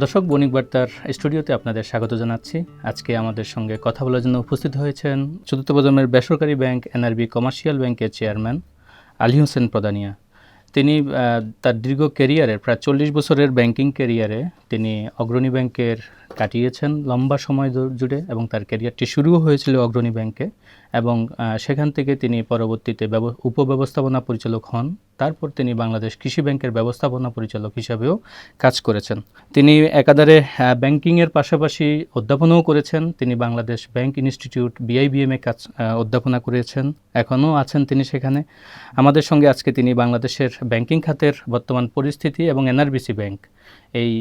দর্শক, বণিক বার্তার স্টুডিওতে আপনাদের স্বাগত জানাচ্ছি। আজকে আমাদের সঙ্গে কথা বলার জন্য উপস্থিত হয়েছেন চতুর্থ প্রজন্মের বেসরকারি ব্যাংক এনআরবি কমার্শিয়াল ব্যাংকের চেয়ারম্যান আলী হোসেন প্রদানিয়া। তিনি তার দীর্ঘ ক্যারিয়ারের প্রায় 40 বছরের ব্যাংকিং ক্যারিয়ারে তিনি অগ্রণী ব্যাংকের কাটিয়েছেন লম্বা সময় জুড়ে, এবং তার ক্যারিয়ারটি শুরুও হয়েছিল অগ্রণী ব্যাংকে, এবং সেখান থেকে তিনি পরবর্তীতে উপব্যবস্থাপনা পরিচালক হন। তারপর তিনি বাংলাদেশ কৃষি ব্যাংকের ব্যবস্থাপনা পরিচালক হিসাবেও কাজ করেছেন। তিনি একাধারে ব্যাংকিংয়ের পাশাপাশি অধ্যাপনাও করেছেন। তিনি বাংলাদেশ ব্যাংক ইনস্টিটিউট BIBM কাজ অধ্যাপনা করেছেন, এখনও আছেন তিনি সেখানে। আমাদের সঙ্গে আজকে তিনি বাংলাদেশের ব্যাংকিং খাতের বর্তমান পরিস্থিতি এবং NRBC ব্যাংক এই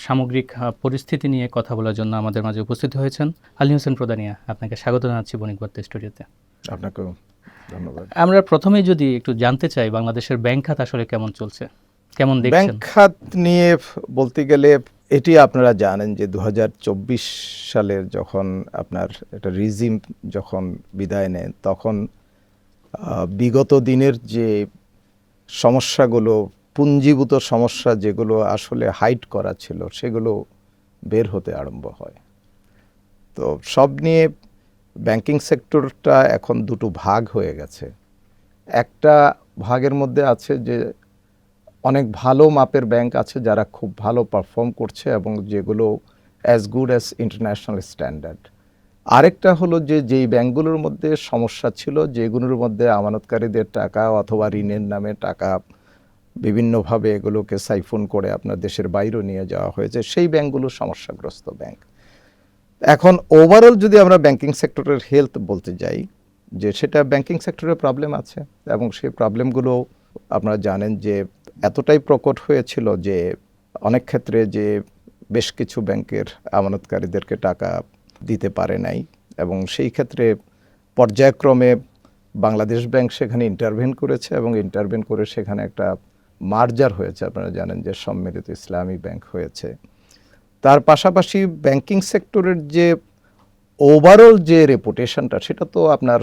সামগ্রিক পরিস্থিতি নিয়ে কথা বলার জন্য আমাদের মাঝে উপস্থিত হয়েছেন। আলী হোসেন প্রদানিয়া, আপনাকে স্বাগত জানাচ্ছি বণিক বার্তা স্টুডিওতে। আপনাকেও ধন্যবাদ। আমরা প্রথমেই যদি একটু জানতে চাই, বাংলাদেশের ব্যাংক খাত আসলে কেমন চলছে, কেমন দেখছেন? ব্যাংক খাত নিয়ে বলতে গেলে এটি আপনারা জানেন যে 2024 সালের যখন আপনার একটা রিজিম যখন বিদায় নেন, তখন বিগত দিনের যে সমস্যাগুলো, পুঞ্জীভূত সমস্যা যেগুলো আসলে হাইড করা ছিল, সেগুলো বের হতে আরম্ভ হয়। তো সব নিয়ে ব্যাংকিং সেক্টরটা এখন দুটো ভাগ হয়ে গেছে। একটা ভাগের মধ্যে আছে যে অনেক ভালো মাপের ব্যাংক আছে যারা খুব ভালো পারফর্ম করছে এবং যেগুলো as good as international standard. আরেকটা হলো যে যেই ব্যাংকগুলোর মধ্যে সমস্যা ছিল, যেগুলোর মধ্যে আমানতকারীদের টাকা অথবা ঋণের নামে টাকা বিভিন্নভাবে এগুলোকে সাইফোন করে আপনার দেশের বাইরেও নিয়ে যাওয়া হয়েছে, সেই ব্যাংকগুলো সমস্যাগ্রস্ত ব্যাংক। এখন ওভারঅল যদি আমরা ব্যাংকিং সেক্টরের হেলথ বলতে যাই, যে সেটা ব্যাংকিং সেক্টরের প্রবলেম আছে, এবং সেই প্রবলেমগুলো আপনারা জানেন যে এতটাই প্রকট হয়েছিল যে অনেক ক্ষেত্রে যে বেশ কিছু ব্যাংকের আমানতকারীদেরকে টাকা দিতে পারে নাই, এবং সেই ক্ষেত্রে পর্যায়ক্রমে বাংলাদেশ ব্যাংক সেখানে ইন্টারভেন করেছে, এবং ইন্টারভেন করে সেখানে একটা মার্জার হয়েছে। আপনারা জানেন যে সম্মিলিত ইসলামী ব্যাংক হয়েছে। তার পাশাপাশি ব্যাংকিং সেক্টরের যে ওভারঅল যে রেপুটেশনটা, সেটা তো আপনার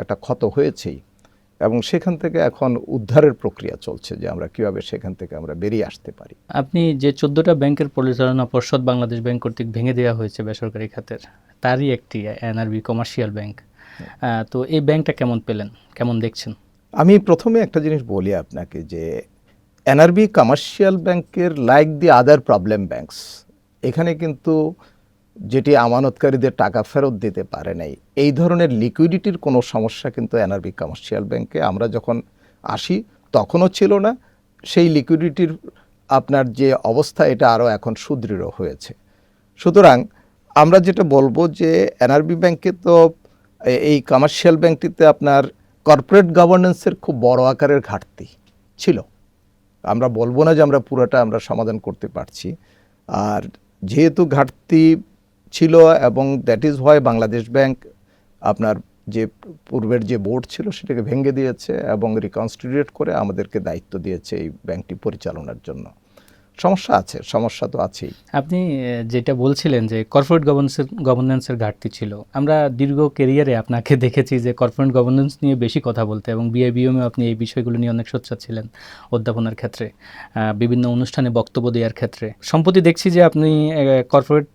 একটা ক্ষত হয়েছেই, এবং সেখান থেকে এখন উদ্ধারের প্রক্রিয়া চলছে যে আমরা কীভাবে সেখান থেকে আমরা বেরিয়ে আসতে পারি। আপনি যে 14টা ব্যাংকের পরিচালনা পর্ষদ বাংলাদেশ ব্যাংক কর্তৃক ভেঙে দেওয়া হয়েছে বেসরকারি খাতের, তারই একটি এনআরবি কমার্শিয়াল ব্যাংক। তো এই ব্যাংকটা কেমন পেলেন, কেমন দেখছেন? আমি প্রথমে একটা জিনিস বলি আপনাকে যে এনআরবি কমার্শিয়াল ব্যাংকের লাইক দি আদার প্রবলেম ব্যাংকস, এখানে কিন্তু যেটি আমানতকারীদের টাকা ফেরত দিতে পারে নাই, এই ধরনের লিকুইডিটির কোনো সমস্যা কিন্তু এনআরবি কমার্শিয়াল ব্যাংকে আমরা যখন আসি তখনও ছিল না। সেই লিকুইডিটির আপনার যে অবস্থা, এটা আরও এখন সুদৃঢ় হয়েছে। সুতরাং আমরা যেটা বলবো যে এনআরবি ব্যাংকে তো এই কমার্শিয়াল ব্যাংকটিতে আপনার কর্পোরেট গভর্নেন্সের খুব বড় আকারের ঘাটতি ছিল। আমরা বলবো না যে আমরা পুরোটা আমরা সমাধান করতে পারছি, আর যেহেতু ঘাটতি ছিল, এবং that is why Bangladesh bank আপনার যে পূর্বের যে বোর্ড ছিল সেটাকে ভেঙে দিয়েছে এবং রিকনস্টিটিউট করে আমাদেরকে দায়িত্ব দিয়েছে এই ব্যাংকটি পরিচালনার জন্য। সমস্যা আছে, সমস্যা তো আছেই। আপনি যেটা বলছিলেন যে কর্পোরেট গভর্নেন্সের ঘাটতি ছিল, আমরা দীর্ঘ ক্যারিয়ারে আপনাকে দেখেছি যে কর্পোরেট গভর্নেন্স নিয়ে বেশি কথা বলতে, এবং BIBM আপনি এই বিষয়গুলো নিয়ে অনেক সোচ্চার ছিলেন অধ্যাপনার ক্ষেত্রে, বিভিন্ন অনুষ্ঠানে বক্তব্য দেওয়ার ক্ষেত্রে। সম্প্রতি দেখছি যে আপনি কর্পোরেট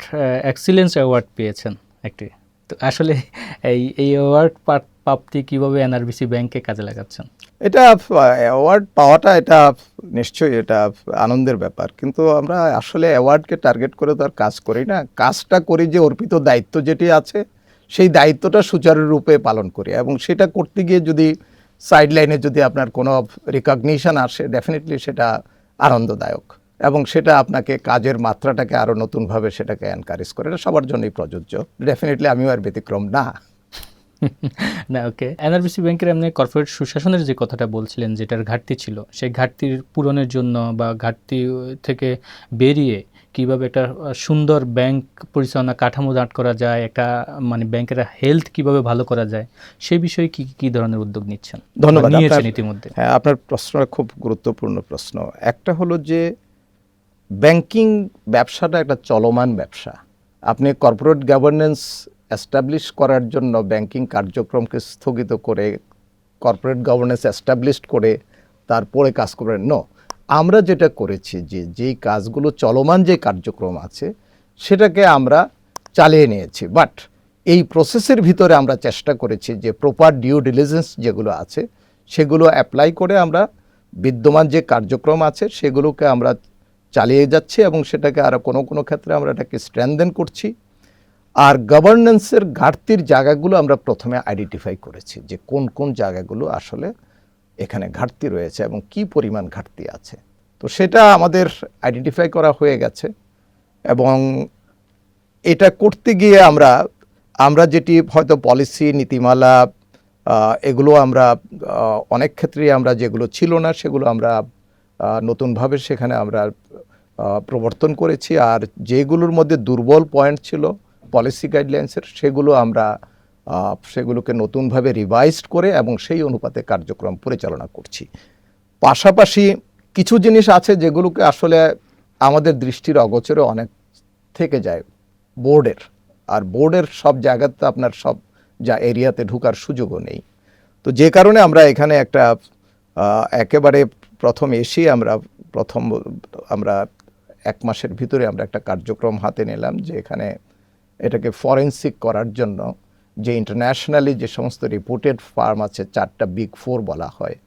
এক্সিলেন্স অ্যাওয়ার্ড পেয়েছেন একটি। তো আসলে এই অ্যাওয়ার্ড প্রাপ্তি কীভাবে NRBC ব্যাংকে কাজে লাগাচ্ছেন? এটা অ্যাওয়ার্ড পাওয়াটা এটা নিশ্চয়ই এটা আনন্দের ব্যাপার, কিন্তু আমরা আসলে অ্যাওয়ার্ডকে টার্গেট করে তো আর কাজ করি না। কাজটা করি যে অর্পিত দায়িত্ব যেটি আছে, সেই দায়িত্বটা সুচারুরূপে পালন করি, এবং সেটা করতে গিয়ে যদি সাইডলাইনে যদি আপনার কোনো রিকগনিশন আসে, ডেফিনেটলি সেটা আনন্দদায়ক, এবং সেটা আপনাকে কাজের মাত্রাটাকে আরও নতুনভাবে সেটাকে এনকারেজ করে। এটা সবার জন্যই প্রযোজ্য, ডেফিনেটলি আমিও আর ব্যতিক্রম না। না, ওকে। NRBC ব্যাংকের এমনি কর্পোরেট সুশাসনের যে কথাটা বলছিলেন, যেটার ঘাটতি ছিল, সেই ঘাটতির পূরণের জন্য বা ঘাটতি থেকে বেরিয়ে কিভাবে একটা সুন্দর ব্যাংক পরিচালনা কাঠামো দাঁড় করা যায়, একটা মানে ব্যাংকের হেলথ কিভাবে ভালো করা যায়, সেই বিষয়ে কি ধরনের উদ্যোগ নিচ্ছেন? ধন্যবাদ। নিয়েছেন ইতিমধ্যে? হ্যাঁ, আপনার প্রশ্নটা খুব গুরুত্বপূর্ণ প্রশ্ন। একটা হলো যে ব্যাংকিং ব্যবসাটা একটা চলমান ব্যবসা। আপনি কর্পোরেট গভর্নেন্স এস্টাবলিশ করার জন্য ব্যাংকিং কার্যক্রমকে স্থগিত করে কর্পোরেট গভর্নেন্স এস্টাবলিশ করে তারপরে কাজ করবেন, নো। আমরা যেটা করেছি যেই কাজগুলো চলমান যে কার্যক্রম আছে সেটাকে আমরা চালিয়ে নিয়েছি, বাট এই প্রসেসের ভিতরে আমরা চেষ্টা করেছি যে প্রপার ডিউ ডিলিজেন্স যেগুলো আছে সেগুলো অ্যাপ্লাই করে আমরা বিদ্যমান যে কার্যক্রম আছে সেগুলোকে আমরা চালিয়ে যাচ্ছি এবং সেটাকে আরও কোনো ক্ষেত্রে আমরা এটাকে স্ট্রেনদেন করছি। আর গভর্নেন্সের ঘাটতির জায়গাগুলো আমরা প্রথমে আইডেন্টিফাই করেছি যে কোন কোন জায়গাগুলো আসলে এখানে ঘাটতি রয়েছে এবং কি পরিমাণ ঘাটতি আছে। তো সেটা আমাদের আইডেন্টিফাই করা হয়ে গেছে এবং এটা করতে গিয়ে আমরা যেটি হয়তো পলিসি নীতিমালা এগুলো আমরা অনেক ক্ষেত্রেই আমরা যেগুলো ছিল না সেগুলো আমরা নতুনভাবে সেখানে আমরা প্রবর্তন করেছি, আর যেগুলোর মধ্যে দুর্বল পয়েন্ট ছিল পলিসি গাইডলাইন্সের সেগুলোকে নতুনভাবে রিভাইজড করে এবং সেই অনুপাতে কার্যক্রম পরিচালনা করছি। পাশাপাশি কিছু জিনিস আছে যেগুলোকে আসলে আমাদের দৃষ্টির অগোচরে অনেক থেকে যায় বোর্ডের সব জায়গাতে আপনার সব এরিয়াতে ঢোকার সুযোগও নেই। তো যে কারণে আমরা এখানে একটা একেবারে প্রথম এসেই আমরা 1 মাসের ভিতরে আমরা একটা কার্যক্রম হাতে নিলাম যে এখানে এটাকে ফরেনসিক করার জন্য যে ইন্টারন্যাশনালি যে সমস্ত রিপোর্টেড ফার্ম আছে 4টা বিগ 4 বলা হয়,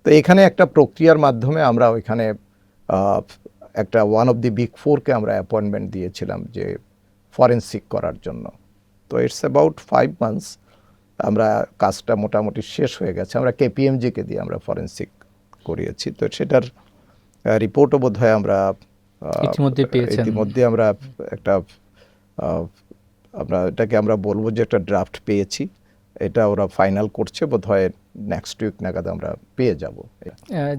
তো এখানে একটা প্রক্রিয়ার মাধ্যমে আমরা ওইখানে একটা ওয়ান অফ দি বিগ 4কে আমরা অ্যাপয়েন্টমেন্ট দিয়েছিলাম যে ফরেনসিক করার জন্য। তো ইটস অ্যাবাউট 5 মান্থস আমরা কাজটা মোটামুটি শেষ হয়ে গেছে। আমরা কেপিএমজিকে দিয়ে আমরা ফরেনসিক করিয়েছি। তো সেটার রিপোর্টও বোধহয় আমরা ইতিমধ্যে আমরা এটাকে আমরা বলবো যে একটা ড্রাফট পেয়েছি, এটা ওরা ফাইনাল করছে, বোধহয় নেক্সট উইক নাগাদ আমরা পেয়ে যাব।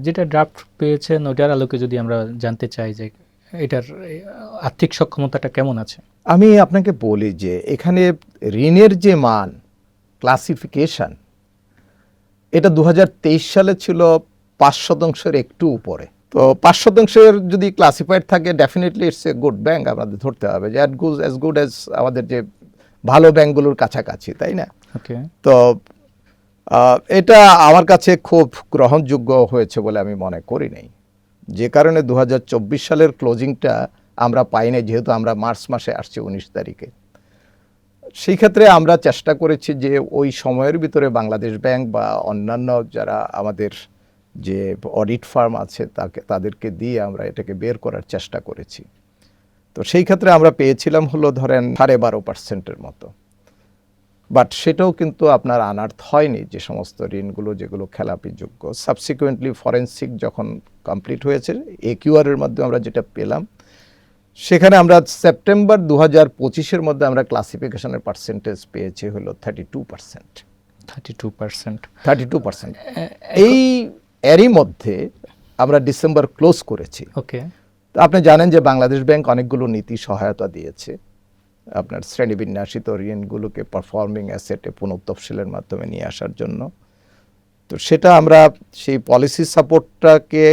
যেটা ড্রাফট পেয়েছেন ওটার আলোকে যদি আমরা জানতে চাই যে এটার আর্থিক সক্ষমতাটা কেমন আছে। আমি আপনাকে বলি যে এখানে ঋণের যে মান ক্লাসিফিকেশন এটা 2023 সালে ছিল 5% একটু উপরে। তো 5% যদি ক্লাসিফাইড থাকে definitely it's a good bank আমাদের ধরতে হবে, যে অ্যাজ গুড অ্যাজ আমাদের যে ভালো ব্যাংকগুলোর কাছাকাছি, তাই না? তো এটা আমার কাছে খুব গ্রহণযোগ্য হয়েছে বলে আমি মনে করি নাই, যে কারণে 2024 সালের ক্লোজিংটা আমরা পাইনি, যেহেতু আমরা মার্চ মাসে আসছি 19 তারিখে। সেই ক্ষেত্রে আমরা চেষ্টা করেছি যে ওই সময়ের ভিতরে বাংলাদেশ ব্যাংক বা অন্যান্য যারা আমাদের যে অডিট ফার্ম আছে তাদেরকে দিয়ে আমরা এটাকে বের করার চেষ্টা করেছি। তো সেই ক্ষেত্রে আমরা পেয়েছিলাম হলো ধরেন 12.5%-এর মতো, বাট সেটাও কিন্তু আপনার আনার্থ হয়নি যে সমস্ত ঋণগুলো যেগুলো খেলাপিযোগ্য। সাবসিকুয়েন্টলি ফরেনসিক যখন কমপ্লিট হয়েছে একিউআর-এর মাধ্যমে আমরা যেটা পেলাম সেখানে আমরা সেপ্টেম্বর 2025-এর মধ্যে আমরা ক্লাসিফিকেশনের পার্সেন্টেজ পেয়েছি হলো 32%। এই এরই মধ্যে আমরা ডিসেম্বর ক্লোজ করেছি। ওকে, তো আপনি জানেন যে বাংলাদেশ ব্যাংক অনেকগুলো নীতি সহায়তা দিয়েছে আপনার শ্রেণীবিন্যাসিত ঋণগুলোকে পারফর্মিং অ্যাসেটে পুনঃতফসিলের মাধ্যমে নিয়ে আসার জন্য। তো সেটা আমরা সেই পলিসি সাপোর্টটাকে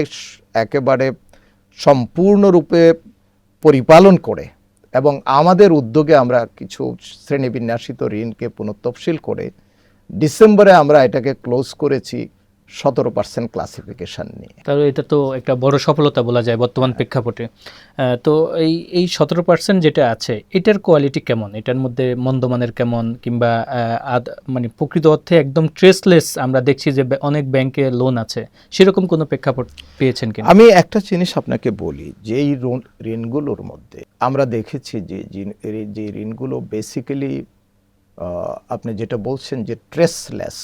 একেবারে সম্পূর্ণরূপে পরিপালন করে এবং আমাদের উদ্যোগে আমরা কিছু শ্রেণীবিন্যাসিত ঋণকে পুনঃতফসিল করে ডিসেম্বরে আমরা এটাকে ক্লোজ করেছি 17% ক্লাসিফিকেশন নিয়ে। তাহলে এটা তো একটা বড় সফলতা বলা যায় বর্তমান প্রেক্ষাপটে। তো এই 17% যেটা আছে এটার কোয়ালিটি কেমন, এটার মধ্যে মন্দমানের কেমন, কিংবা মানে প্রকৃত অর্থে একদম ট্রেসলেস আমরা দেখছি যে অনেক ব্যাংকে লোন আছে, সেরকম কোনো প্রেক্ষাপট পেয়েছেন কিনা? আমি একটা জিনিস আপনাকে বলি যে এই ঋণগুলোর মধ্যে আমরা দেখেছি যে ঋণগুলো বেসিক্যালি আপনি যেটা বলছেন যে ট্রেসলেস,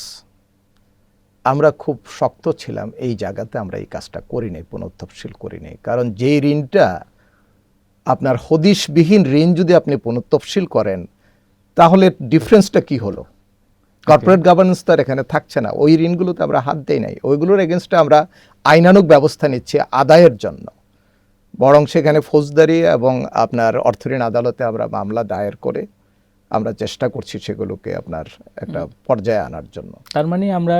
আমরা খুব শক্ত ছিলাম এই জায়গাতে, আমরা এই কাজটা করি নাই, পুনঃতফসিল করি নাই। কারণ যেই ঋণটা আপনার হদিশবিহীন ঋণ যদি আপনি পুনঃতফসিল করেন তাহলে ডিফারেন্সটা কি হলো? কর্পোরেট গভর্নেন্স তার এখানে থাকছে না, ওই ঋণগুলোতে আমরা হাত দেই নাই, ওইগুলোর এগেনস্টে আমরা আইনানুগ ব্যবস্থা নিচ্ছি আদায়ের জন্য, বরং সেখানে ফৌজদারি এবং আপনার অর্থঋণ আদালতে আমরা মামলা দায়ের করে আমরা চেষ্টা করছি সেগুলোকে আপনার একটা পর্যায়ে আনার জন্য। তার মানে আমরা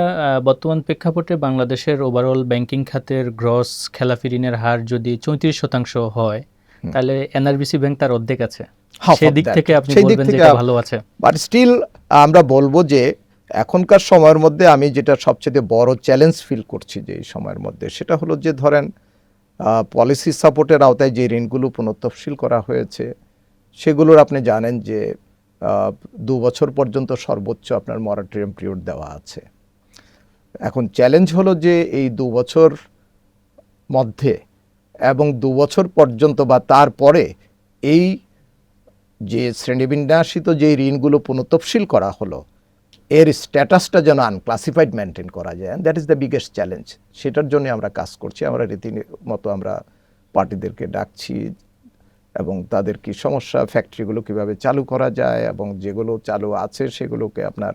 বর্তমান প্রেক্ষাপটে বাংলাদেশের ওভারঅল ব্যাংকিং খাতের গ্রস খেলাপি ঋণের হার যদি 34% হয় তাহলে এনআরবিসি ব্যাংক তার অর্ধেক আছে, সেই দিক থেকে আপনি বলবেন যে এটা ভালো আছে। বাট স্টিল আমরা বলবো যে এখনকার সময়ের মধ্যে আমি যেটা সবচেয়ে বড় চ্যালেঞ্জ ফিল করছি যে এই সময়ের মধ্যে, সেটা হলো যে ধরেন পলিসি সাপোর্টের আওতায় যে ঋণগুলো পুনঃতফসিল করা হয়েছে সেগুলোর আপনি জানেন যে 2 বছর পর্যন্ত সর্বোচ্চ আপনার মরাটোরিয়াম পিরিয়ড দেওয়া আছে। এখন চ্যালেঞ্জ হলো যে এই 2 বছর মধ্যে এবং 2 বছর পর্যন্ত বা তারপরে এই যে শ্রেণীবিন্যাসিত যে ঋণগুলো পুনঃতফসিল করা হলো এর স্ট্যাটাসটা যেন আনক্লাসিফাইড মেনটেন করা যায়, that is the biggest challenge. সেটার জন্য আমরা কাজ করছি। আমরা রীতিমতো আমরা পার্টিদেরকে ডাকছি এবং তাদের কি সমস্যা, ফ্যাক্টরিগুলো কিভাবে চালু করা যায় এবং যেগুলো চালু আছে সেগুলোকে আপনার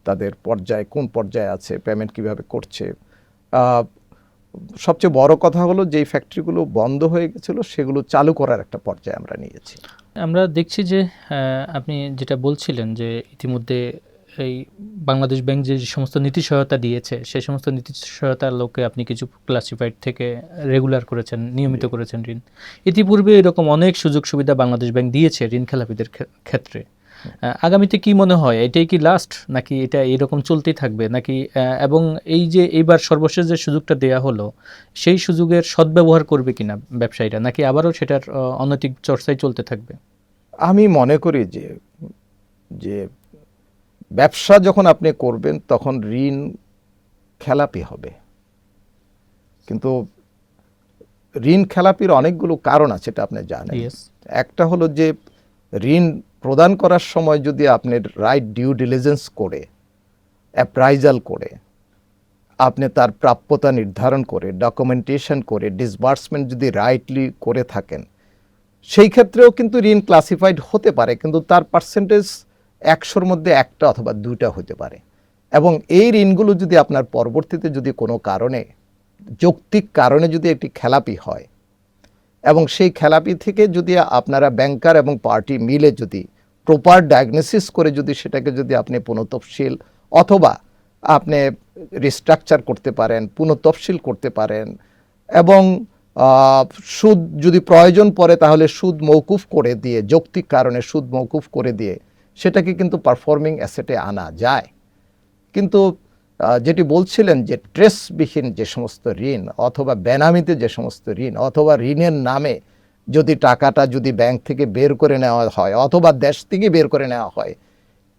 তাদের পর্যায়ে কোন পর্যায়ে আছে, পেমেন্ট কিভাবে করছে। সবচেয়ে বড় কথা হলো যেই ফ্যাক্টরিগুলো বন্ধ হয়ে গেছিলো সেগুলো চালু করার একটা পর্যায়ে আমরা নিয়েছি। আমরা দেখছি যে আপনি যেটা বলছিলেন যে ইতিমধ্যে এই বাংলাদেশ ব্যাংক যে সমস্ত নীতি সহায়তা দিয়েছে সেই সমস্ত নীতি সহায়তার লোকে আপনি কিছু ক্লাসিফাইড থেকে রেগুলার করেছেন, নিয়মিত করেছেন ঋণ। ইতিপূর্বে এরকম অনেক সুযোগ সুবিধা বাংলাদেশ ব্যাংক দিয়েছে ঋণ খেলাপিদের ক্ষেত্রে। আগামীতে কি মনে হয়, এটাই কি লাস্ট নাকি এটা এরকম চলতেই থাকবে নাকি, এবং এই যে এইবার সর্বশেষ যে সুযোগটা দেয়া হলো সেই সুযোগের সদ্ব্যবহার করবে কিনা ব্যবসায়ীরা, নাকি আবারও সেটার অনৈতিক চর্চাই চলতে থাকবে? আমি মনে করি যে যে ব্যবসা যখন আপনি করবেন তখন ঋণ খেলাপি হবে, কিন্তু ঋণ খেলাপির অনেকগুলো কারণ আছে, এটা আপনি জানেন। Yes. একটা হলো যে ঋণ প্রদান করার সময় যদি আপনি রাইট ডিউ ডিলিজেন্স করে, অ্যাপ্রাইজাল করে, আপনি তার প্রাপ্যতা নির্ধারণ করে, ডকুমেন্টেশন করে, ডিসবার্সমেন্ট যদি রাইটলি করে থাকেন, সেই ক্ষেত্রেও কিন্তু ঋণ ক্লাসিফাইড হতে পারে, কিন্তু তার পার্সেন্টেজ 100-র মধ্যে 1টা অথবা 2টা হতে পারে। এবং এই ঋণগুলো যদি আপনার পরবর্তীতে যদি কোনো কারণে, যৌক্তিক কারণে যদি একটি খেলাপি হয় এবং সেই খেলাপি থেকে যদি আপনারা ব্যাংকার এবং পার্টি মিলে যদি প্রপার ডায়াগনোসিস করে যদি সেটাকে যদি আপনি পুনঃতফসিল অথবা আপনি রিস্ট্রাকচার করতে পারেন, পুনঃতফসিল করতে পারেন এবং সুদ যদি প্রয়োজন পড়ে তাহলে সুদ মওকুফ করে দিয়ে, যৌক্তিক কারণে সুদ মওকুফ করে দিয়ে সেটাকে কিন্তু পারফর্মিং অ্যাসেটে আনা যায়। কিন্তু যেটি বলছিলেন যে ট্রেসবিহীন যে সমস্ত ঋণ অথবা বেনামিতে যে সমস্ত ঋণ অথবা ঋণের নামে যদি টাকাটা যদি ব্যাংক থেকে বের করে নেওয়া হয় অথবা দেশ থেকে বের করে নেওয়া হয়,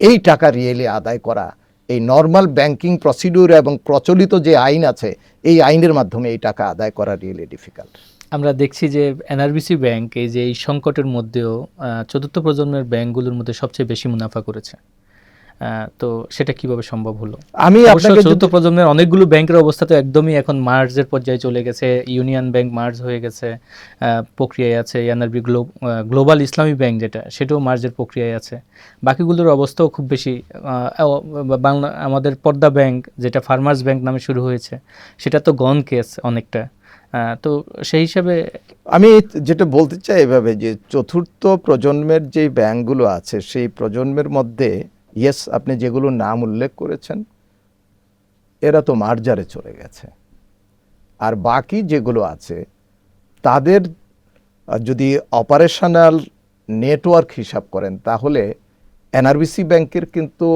এই টাকা রিয়েলি আদায় করা এই নর্মাল ব্যাংকিং প্রসিডিউর এবং প্রচলিত যে আইন আছে এই আইনের মাধ্যমে এই টাকা আদায় করা রিয়েলি ডিফিকাল্ট। আমরা দেখছি যে এনআরবিসি ব্যাংক এই যে এই সংকটের মধ্যেও চতুর্থ প্রজন্মের ব্যাংকগুলোর মধ্যে সবচেয়ে বেশি মুনাফা করেছে। তো সেটা কিভাবে সম্ভব হলো? আমি আপনাকে চতুর্থ প্রজন্মের অনেকগুলো ব্যাংকের অবস্থা তো একদমই এখন মার্জের পর্যায়ে চলে গেছে। ইউনিয়ন ব্যাংক মার্জ হয়ে গেছে, প্রক্রিয়ায় আছে। এনআরবি গ্লোবাল ইসলামী ব্যাংক যেটা, সেটাও মার্জের প্রক্রিয়ায় আছে। বাকিগুলোর অবস্থাও খুব বেশি বাংলা আমাদের পদ্মা ব্যাংক যেটা ফার্মার্স ব্যাংক নামে শুরু হয়েছে সেটা তো গন কেস অনেকটা। তো সেই হিসাবে আমি যেটা বলতে চাই এভাবে যে চতুর্থ প্রজন্মের যে ব্যাংকগুলো আছে সেই প্রজন্মের মধ্যে ইয়েস আপনি যেগুলো নাম উল্লেখ করেছেন এরা তো মার্জারে চলে গেছে, আর বাকি যেগুলো আছে তাদের যদি অপারেশনাল নেটওয়ার্ক হিসাব করেন তাহলে এনআরবিসি ব্যাংকের কিন্তু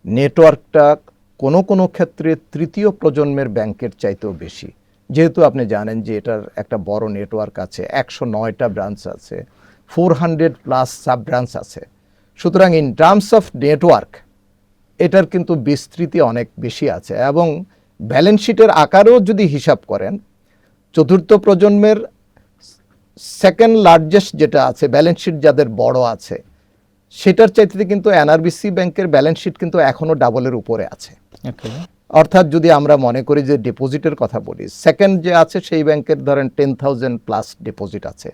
নেটওয়ার্কটা কোনো কোনো ক্ষেত্রে তৃতীয় প্রজন্মের ব্যাংকের চাইতেও বেশি, যেহেতু আপনি জানেন যে এটার একটা বড় নেটওয়ার্ক আছে, 109টা ব্রাঞ্চ আছে, 400+ সাব ব্রাঞ্চ আছে। সুতরাং ইন টার্মস অফ নেটওয়ার্ক এটার কিন্তু বিস্তৃতি অনেক বেশি আছে এবং ব্যালেন্স শিটের আকারেও যদি হিসাব করেন চতুর্থ প্রজন্মের সেকেন্ড লার্জেস্ট যেটা আছে ব্যালেন্স শিট যাদের বড় আছে সেটার চাইতে কিন্তু এনআরবিসি ব্যাংকের ব্যালেন্স শিট কিন্তু এখনও ডাবলের উপরে আছে। অর্থাৎ যদি আমরা মনে করি যে ডিপোজিটের কথা বলি, সেকেন্ড যে আছে সেই ব্যাংকের ধরেন 10,000+ ডিপোজিট আছে।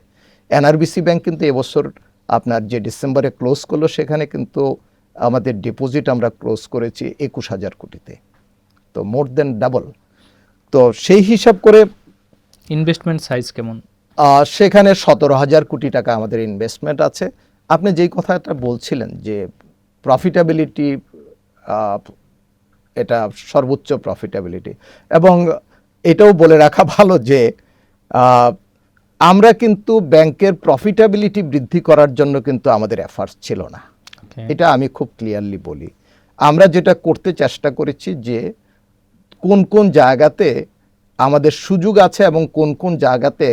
এনআরবিসি ব্যাংক কিন্তু এবছর আপনার যে ডিসেম্বরে ক্লোজ করলো সেখানে কিন্তু আমাদের ডিপোজিট আমরা ক্লোজ করেছি 21,000 কোটিতে, তো মোর দেন ডাবল। তো সেই হিসাব করে ইনভেস্টমেন্ট সাইজ কেমন? সেখানে 17,000 কোটি টাকা আমাদের ইনভেস্টমেন্ট আছে। আপনি যেই কথাটা বলছিলেন যে প্রফিটেবিলিটি, এটা সর্বোচ্চ প্রফিটেবিলিটি, এবং এটাও বলে রাখা ভালো যে আমরা কিন্তু ব্যাংকের প্রফিটেবিলিটি বৃদ্ধি করার জন্য কিন্তু আমাদের এফার্টস ছিল না, এটা আমি খুব ক্লিয়ারলি বলি। আমরা যেটা করতে চেষ্টা করেছি যে কোন কোন জায়গাতে আমাদের সুযোগ আছে এবং কোন কোন জায়গাতে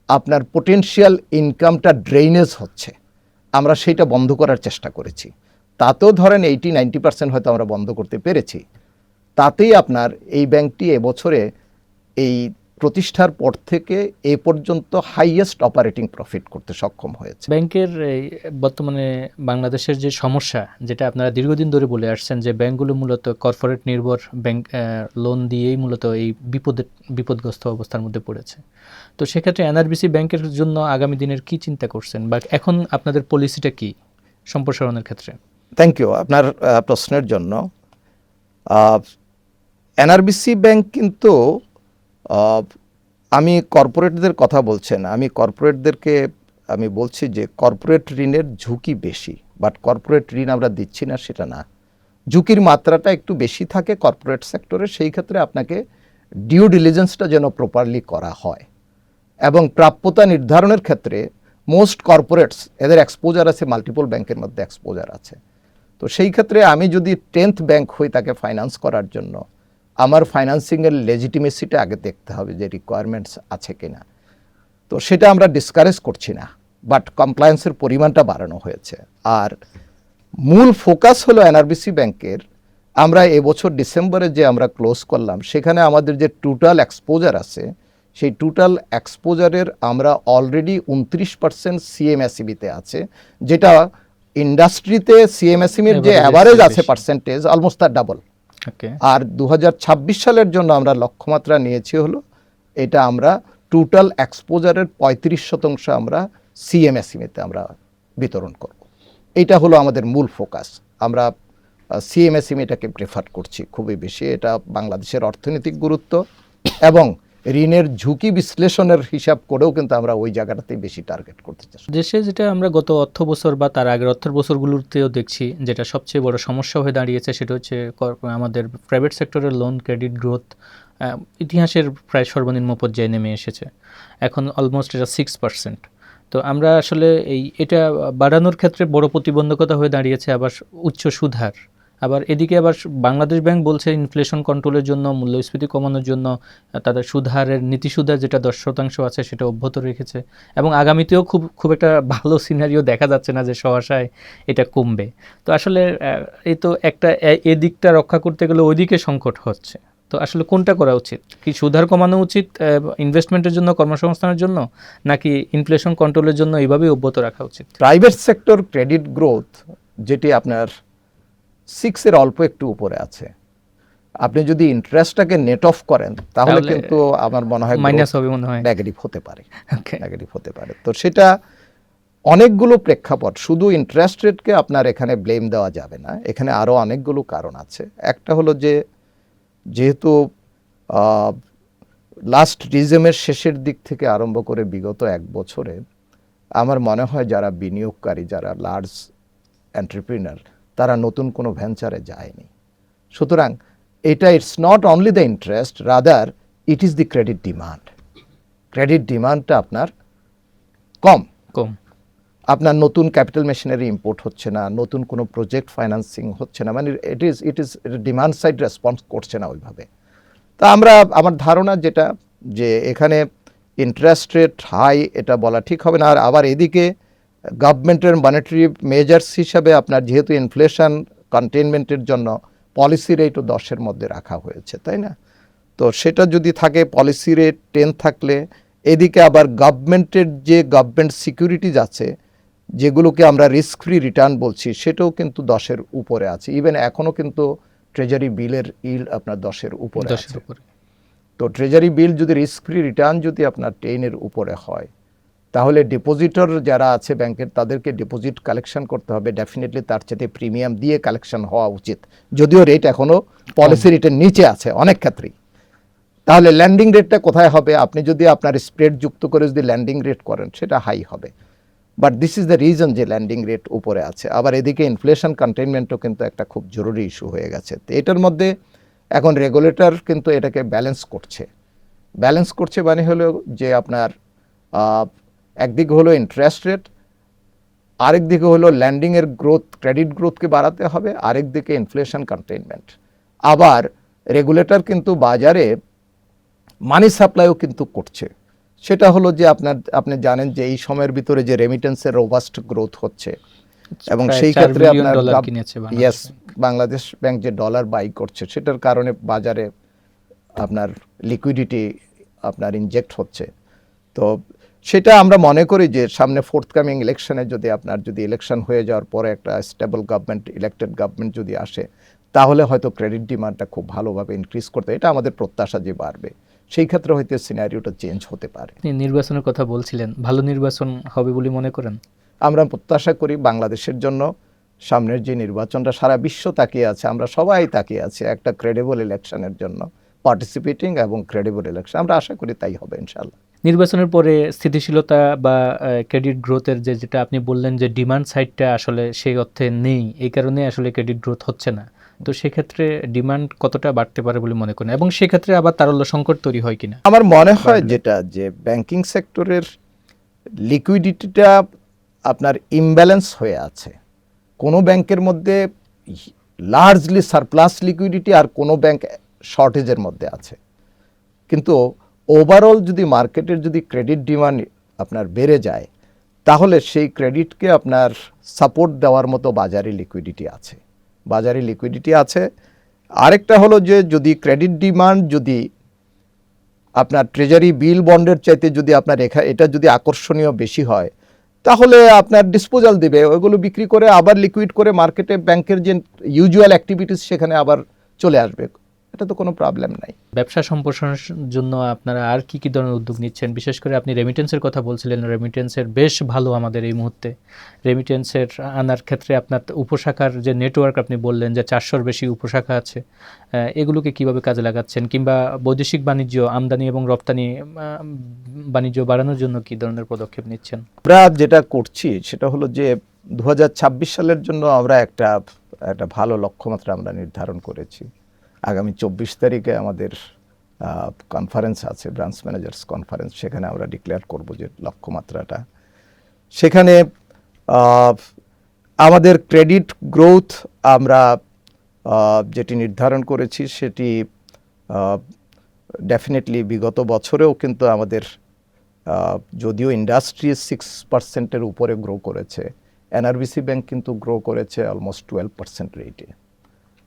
আপনার পোটেনশিয়াল ইনকামটা ড্রেনেজ হচ্ছে, আমরা সেইটা বন্ধ করার চেষ্টা করেছি। তাতেও ধরেন 80-90% হয়তো আমরা বন্ধ করতে পেরেছি। তাতেই আপনার এই ব্যাংকটি এবছরে এই প্রতিষ্ঠার পর থেকে এ পর্যন্ত হাইয়েস্ট অপারেটিং প্রফিট করতে সক্ষম হয়েছে। ব্যাংকের এই বর্তমানে বাংলাদেশের যে সমস্যা, যেটা আপনারা দীর্ঘদিন ধরে বলে আসছেন, যে ব্যাংকগুলো মূলত কর্পোরেট নির্ভর ব্যাংক, লোন দিয়েই মূলত এই বিপদগ্রস্ত অবস্থার মধ্যে পড়েছে। তো সেক্ষেত্রে এনআরবিসি ব্যাংকের জন্য আগামী দিনের কি চিন্তা করছেন, বা এখন আপনাদের পলিসিটা কি সম্প্রসারণের ক্ষেত্রে? থ্যাংক ইউ আপনার প্রশ্নের জন্য। এনআরবিসি ব্যাংক কিন্তু আমি কর্পোরেটদের কথা বলছেন, আমি কর্পোরেটদেরকে আমি বলছি যে কর্পোরেট ঋণের ঝুঁকি বেশি, বাট কর্পোরেট ঋণ আমরা দিচ্ছি না সেটা না। ঝুঁকির মাত্রাটা একটু বেশি থাকে কর্পোরেট সেক্টরে, সেই ক্ষেত্রে আপনাকে ডিউ ডিলিজেন্সটা যেন প্রপারলি করা হয়, এবং প্রাপ্যতা নির্ধারণের ক্ষেত্রে মোস্ট কর্পোরেটস এদের এক্সপোজার আছে, মাল্টিপল ব্যাংকের মধ্যে এক্সপোজার আছে। তো সেই ক্ষেত্রে আমি যদি 10th ব্যাংক হই তাকে ফাইন্যান্স করার জন্য, আমার ফাইন্যান্সিংয়ের লেজিটিমেসিটা আগে দেখতে হবে যে রিকোয়ারমেন্টস আছে কিনা। তো সেটা আমরা ডিসকারেজ করছি না, বাট কমপ্লায়েন্সের পরিমাণটা বাড়ানো হয়েছে। আর মূল ফোকাস হলো এনআরবিসি ব্যাংকের, আমরা এবছর ডিসেম্বরে যে আমরা ক্লোজ করলাম সেখানে আমাদের যে টোটাল এক্সপোজার আছে, সেই টোটাল এক্সপোজারের আমরা অলরেডি 29% সিএমএসইবিতে আছে, যেটা ইন্ডাস্ট্রিতে সিএমএসইবির যে অ্যাভারেজ আছে পার্সেন্টেজ অলমোস্ট তার ডাবল। আর 2026 সালের জন্য আমরা লক্ষ্যমাত্রা নিয়েছি হলো এটা, আমরা টোটাল এক্সপোজারের 35% আমরা সিএমএসইবিতে আমরা বিতরণ করব। এটা হলো আমাদের মূল ফোকাস। আমরা সিএমএসইবিটাকে প্রেফার করছি খুবই বেশি, এটা বাংলাদেশের অর্থনৈতিক গুরুত্ব এবং ঋণের ঝুঁকি বিশ্লেষণের হিসাব করেও কিন্তু আমরা ওই জায়গাটাতেই বেশি টার্গেট করতে চাই। দেশে যেটা আমরা গত অর্থ বছর বা তার আগের অর্থ বছরগুলোতেও দেখছি, যেটা সবচেয়ে বড় সমস্যা হয়ে দাঁড়িয়েছে, সেটা হচ্ছে আমাদের প্রাইভেট সেক্টরের লোন ক্রেডিট গ্রোথ ইতিহাসের প্রায় সর্বনিম্ন পর্যায়ে নেমে এসেছে। এখন অলমোস্ট এটা 6%। তো আমরা আসলে এটা বাড়ানোর ক্ষেত্রে বড় প্রতিবন্ধকতা হয়ে দাঁড়িয়েছে আবার উচ্চ সুদহার। আবার এদিকে আবার বাংলাদেশ ব্যাংক বলছে ইনফ্লেশন কন্ট্রোলের জন্য, মূল্যস্ফীতি কমানোর জন্য তাদের সুদহারের নীতি সুদহার যেটা 10% আছে সেটা অব্যাহত রেখেছে, এবং আগামীতেও খুব একটা ভালো সিনারিও দেখা যাচ্ছে না যে সহসায় এটা কমবে। তো আসলে এই তো একটা এদিকটা রক্ষা করতে গেলে ওইদিকে সংকট হচ্ছে। তো আসলে কোনটা করা উচিত? কি সুদহার কমানো উচিত ইনভেস্টমেন্টের জন্য, কর্মসংস্থানের জন্য, নাকি ইনফ্লেশন কন্ট্রোলের জন্য এইভাবেই অব্যাহত রাখা উচিত? প্রাইভেট সেক্টর ক্রেডিট গ্রোথ যেটি আপনার 6 এর অল্প একটু উপরে আছে, আপনি যদি ইন্টারেস্টটাকে নেট অফ করেন তাহলে কিন্তু আমার মনে হয় মাইনাস হবে, মনে হয় নেগেটিভ হতে পারে, নেগেটিভ হতে পারে। তো সেটা অনেকগুলো প্রেক্ষাপট, শুধু ইন্টারেস্ট রেটকে আপনার এখানে ব্লেম দেওয়া যাবে না, এখানে আরও অনেকগুলো কারণ আছে। একটা হলো যে যেহেতু লাস্ট রিজমের শেষের দিক থেকে আরম্ভ করে বিগত 1 বছরে আমার মনে হয় যারা বিনিয়োগকারী, যারা লার্জ এন্টারপ্রিনার, তারা নতুন কোনো ভেঞ্চারে যায়নি। সুতরাং এটা it's not only the interest, rather it is the credit demand. Credit ডিমান্ডটা আপনার কম। আপনার নতুন ক্যাপিটাল মেশিনারি ইম্পোর্ট হচ্ছে না, নতুন কোনো প্রজেক্ট ফাইন্যান্সিং হচ্ছে না, মানে it is demand side response করছে না ওইভাবে। তা আমার ধারণা যেটা, যে এখানে ইন্টারেস্ট রেট হাই এটা বলা ঠিক হবে না। আর আবার এদিকে গভর্নমেন্টের মনিটারি মেজার্স হিসাবে আপনার যেহেতু ইনফ্লেশন কন্টেনমেন্টের জন্য পলিসি রেটও 10-এর মধ্যে রাখা হয়েছে, তাই না? তো সেটা যদি থাকে, পলিসি রেট 10 থাকলে, এদিকে আবার গভর্নমেন্টের যে গভর্নমেন্ট সিকিউরিটিজ আছে যেগুলোকে আমরা রিস্ক ফ্রি রিটার্ন বলছি, সেটাও কিন্তু 10-এর উপরে আছে। ইভেন এখনও কিন্তু ট্রেজারি বিলের ইল্ড আপনার 10-এর উপরে আছে। তো ট্রেজারি বিল যদি রিস্ক ফ্রি রিটার্ন যদি আপনার 10-এর উপরে হয়, তাহলে ডিপোজিটর যারা আছে ব্যাংকের, তাদেরকে ডিপোজিট কালেকশন করতে হবে, ডেফিনেটলি তার চেয়ে প্রিমিয়াম দিয়ে কালেকশন হওয়া উচিত, যদিও রেট এখনও পলিসি রেটের নিচে আছে অনেক ক্ষেত্রেই। তাহলে ল্যান্ডিং রেটটা কোথায় হবে? আপনি যদি আপনার স্প্রেড যুক্ত করে যদি ল্যান্ডিং রেট করেন সেটা হাই হবে, but this is the reason যে ল্যান্ডিং রেট উপরে আছে। আবার এদিকে ইনফ্লেশন কন্টেইনমেন্টও কিন্তু একটা খুব জরুরি ইস্যু হয়ে গেছে। তো এটার মধ্যে এখন রেগুলেটর কিন্তু এটাকে ব্যালেন্স করছে মানে হলো যে আপনার একদিকে হলো ইন্টারেস্ট রেট, আরেক দিকে হলো ল্যান্ডিংয়ের গ্রোথ, ক্রেডিট গ্রোথকে বাড়াতে হবে, আরেক দিকে ইনফ্লেশন কন্টেইনমেন্ট। আবার রেগুলেটর কিন্তু বাজারে মানি সাপ্লাইও কিন্তু করছে। সেটা হলো যে আপনি জানেন যে এই সময়ের ভিতরে যে রেমিটেন্সের রোবাস্ট গ্রোথ হচ্ছে, এবং প্রায় সেই 4 ক্ষেত্রে বিলিয়ন আপনার ডলার কিনেছে Bangladesh yes, bank. Bangladesh bank যে ডলার বাই করছে সেটার কারণে বাজারে আপনার লিকুইডিটি আপনার ইনজেক্ট হচ্ছে। তো সেটা আমরা মনে করি যে সামনে ফোর্থকামিং ইলেকশনে যদি ইলেকশন হয়ে যাওয়ার পরে একটা স্টেবল গভর্নমেন্ট, ইলেক্টেড গভর্নমেন্ট যদি আসে, তাহলে হয়তো ক্রেডিট ডিমান্ডটা খুব ভালোভাবে ইনক্রিজ করতে, এটা আমাদের প্রত্যাশা যে বাড়বে। সেই ক্ষেত্রে হয়তো সিনারিওটা চেঞ্জ হতে পারে। আপনি নির্বাচনের কথা বলছিলেন, ভালো নির্বাচন হবে বলে মনে করেন? আমরা প্রত্যাশা করি বাংলাদেশের জন্য সামনের যে নির্বাচনটা, সারা বিশ্ব তাকিয়ে আছে, আমরা সবাই তাকিয়ে আছি একটা ক্রেডিবল ইলেকশনের জন্য, পার্টিসিপেটিং এবং ক্রেডিবল ইলেকশন। আমরা আশা করি তাই হবে ইনশাআল্লাহ। নির্বাচনের পরে স্থিতিশীলতা বা ক্রেডিট গ্রোথের যেটা আপনি বললেন যে ডিমান্ড সাইডটা আসলে সেই অর্থে নেই, এই কারণে আসলে ক্রেডিট গ্রোথ হচ্ছে না। তো সেক্ষেত্রে ডিমান্ড কতটা বাড়তে পারে বলে মনে করেন, এবং সেক্ষেত্রে আবার তারল্য সংকট তৈরি হয় কিনা? আমার মনে হয় বাড়লে। যেটা যে ব্যাংকিং সেক্টরের লিকুইডিটিটা আপনার ইমব্যালেন্স হয়ে আছে। কোনো ব্যাংকের মধ্যে লার্জলি সারপ্লাস লিকুইডিটি, আর কোনো ব্যাংক শর্টেজের মধ্যে আছে। কিন্তু ওভারঅল যদি মার্কেটের যদি ক্রেডিট ডিমান্ড আপনার বেড়ে যায়, তাহলে সেই ক্রেডিটকে আপনার সাপোর্ট দেওয়ার মতো বাজারে লিকুইডিটি আছে। আরেকটা হলো যে যদি ক্রেডিট ডিমান্ড যদি আপনার ট্রেজারি বিল বন্ডের চাইতে যদি আপনার এটা যদি আকর্ষণীয় বেশি হয়, তাহলে আপনার ডিসপোজাল দিবে, ওইগুলো বিক্রি করে আবার লিকুইড করে মার্কেটে ব্যাংকের যে ইউজুয়াল অ্যাক্টিভিটিস সেখানে আবার চলে আসবে। এটা তো কোনো প্রবলেম নাই। ব্যবসা সম্প্রসারণের জন্য আপনারা আর কি কি ধরনের উদ্যোগ নিচ্ছেন? বিশেষ করে আপনি রেমিটেন্সের কথা বলছিলেন, রেমিটেন্সের বেশ ভালো আমাদের এই মুহূর্তে। রেমিটেন্সের আনার ক্ষেত্রে আপনার উপশাখার যে নেটওয়ার্ক আপনি বললেন যে 400-র বেশি উপশাখা আছে, এগুলোকে কিভাবে কাজে লাগাচ্ছেন? কিংবা বৈদেশিক বাণিজ্য, আমদানি এবং রপ্তানি বাণিজ্য বাড়ানোর জন্য কি ধরনের পদক্ষেপ নিচ্ছেন? আমরা যেটা করছি সেটা হলো যে 2026 সালের জন্য আমরা একটা ভালো লক্ষ্যমাত্রা আমরা নির্ধারণ করেছি। আগামী 24 তারিখে আমাদের কনফারেন্স আছে, ব্রাঞ্চ ম্যানেজার্স কনফারেন্স, সেখানে আমরা ডিক্লেয়ার করব যে লক্ষ্যমাত্রাটা। সেখানে আমাদের ক্রেডিট গ্রোথ আমরা যেটি নির্ধারণ করেছি সেটি ডেফিনেটলি বিগত বছরেও কিন্তু আমাদের যদিও ইন্ডাস্ট্রি 6%-এর উপরে গ্রো করেছে, এনআরবিসি ব্যাংক কিন্তু গ্রো করেছে অলমোস্ট 12% রেটে।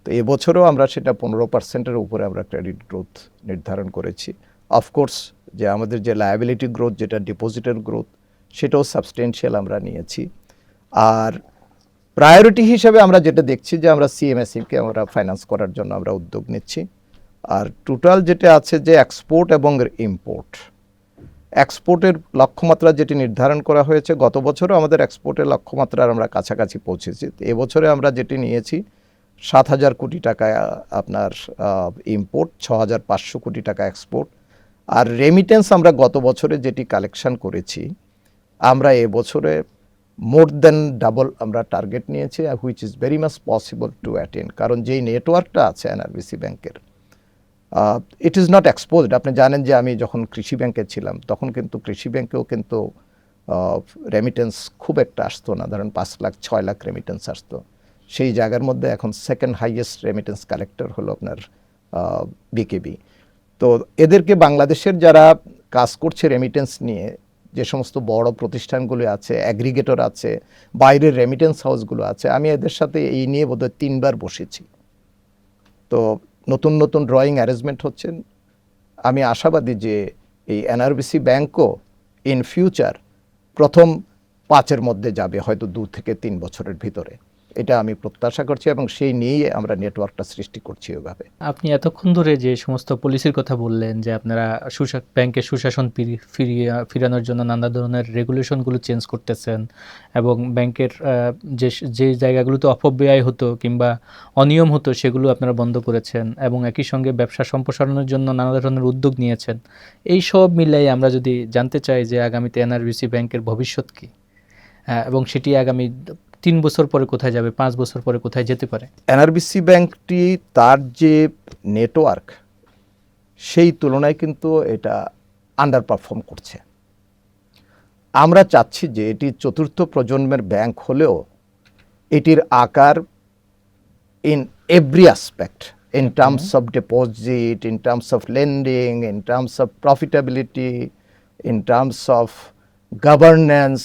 তো এবছরও আমরা সেটা 15%-এর উপরে আমরা ক্রেডিট গ্রোথ নির্ধারণ করেছি। অফকোর্স যে আমাদের যে লায়াবিলিটি গ্রোথ, যেটা ডিপোজিটের গ্রোথ, সেটাও সাবস্টেন্সিয়াল আমরা নিয়েছি। আর প্রায়োরিটি হিসেবে আমরা যেটা দেখছি যে আমরা সিএমএসইকে আমরা ফাইন্যান্স করার জন্য আমরা উদ্যোগ নিচ্ছি। আর টোটাল যেটা আছে যে এক্সপোর্ট এবং ইম্পোর্ট, এক্সপোর্টের লক্ষ্যমাত্রা যেটি নির্ধারণ করা হয়েছে, গত বছরও আমাদের এক্সপোর্টের লক্ষ্যমাত্রার আমরা কাছাকাছি পৌঁছেছি। এবছরে আমরা যেটি নিয়েছি 7,000 কোটি টাকা আপনার ইম্পোর্ট, 6,500 কোটি টাকা এক্সপোর্ট। আর রেমিটেন্স আমরা গত বছরে যেটি কালেকশন করেছি, আমরা এবছরে মোর দেন ডাবল আমরা টার্গেট নিয়েছি, which is very much possible to attend. কারণ যেই নেটওয়ার্কটা আছে এনআরবিসি ব্যাংকের, ইট ইজ নট এক্সপোজড। আপনি জানেন যে আমি যখন কৃষি ব্যাংকে ছিলাম তখন কিন্তু কৃষি ব্যাংকেও কিন্তু রেমিটেন্স খুব একটা আসতো না, ধরেন 5 লাখ 6 লাখ রেমিটেন্স আসতো। সেই জায়গার মধ্যে এখন সেকেন্ড হাইয়েস্ট রেমিটেন্স কালেক্টর হলো আপনার বিকেবি। তো এদেরকে বাংলাদেশের যারা কাজ করছে রেমিটেন্স নিয়ে, যে সমস্ত বড় প্রতিষ্ঠানগুলো আছে, অ্যাগ্রিগেটর আছে, বাইরের রেমিটেন্স হাউসগুলো আছে, আমি এদের সাথে এই নিয়ে বোধহয় 3বার বসেছি। তো নতুন নতুন ড্রয়িং অ্যারেঞ্জমেন্ট হচ্ছেন। আমি আশাবাদী যে এই এনআরবিসি ব্যাংকও ইন ফিউচার প্রথম 5-এর মধ্যে যাবে, হয়তো 2 থেকে 3 বছরের ভিতরে। এটা আমি প্রত্যাশা করছি এবং সেই নিয়েই আমরা নেটওয়ার্কটা সৃষ্টি করছি ওইভাবে। আপনি এতক্ষণ ধরে যে সমস্ত পলিসির কথা বললেন যে আপনারা ব্যাংকের সুশাসন ফিরানোর জন্য নানা ধরনের রেগুলেশনগুলো চেঞ্জ করতেছেন, এবং ব্যাংকের যে জায়গাগুলোতে অপব্যয় হতো কিংবা অনিয়ম হতো সেগুলো আপনারা বন্ধ করেছেন, এবং একই সঙ্গে ব্যবসা সম্প্রসারণের জন্য নানা ধরনের উদ্যোগ নিয়েছেন। এই সব মিলাই আমরা যদি জানতে চাই যে আগামীতে এনআরবিসি ব্যাংকের ভবিষ্যৎ কী, এবং সেটি আগামী 3 বছর পরে কোথায় যাবে, 5 বছর পরে কোথায় যেতে পারে? এনআরবিসি ব্যাংকটি তার যে নেটওয়ার্ক, সেই তুলনায় কিন্তু এটা আন্ডার পারফর্ম করছে। আমরা চাচ্ছি যে এটি চতুর্থ প্রজন্মের ব্যাংক হলেও এটির আকার in every aspect, in terms of deposit, in terms of lending, in terms of profitability, in terms of governance,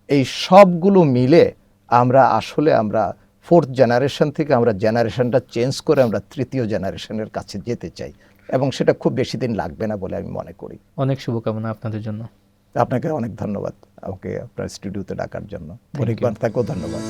এই সবগুলো মিলে আমরা ফোর্থ জেনারেশন থেকে আমরা জেনারেশনটা চেঞ্জ করে আমরা তৃতীয় জেনারেশনের কাছে যেতে চাই, এবং সেটা খুব বেশি দিন লাগবে না বলে আমি মনে করি। অনেক শুভকামনা আপনাদের জন্য। আপনাকে অনেক ধন্যবাদ আমাকে আপনার স্টুডিওতে ডাকার জন্য। Thank you. অনেকবার তাকেও ধন্যবাদ।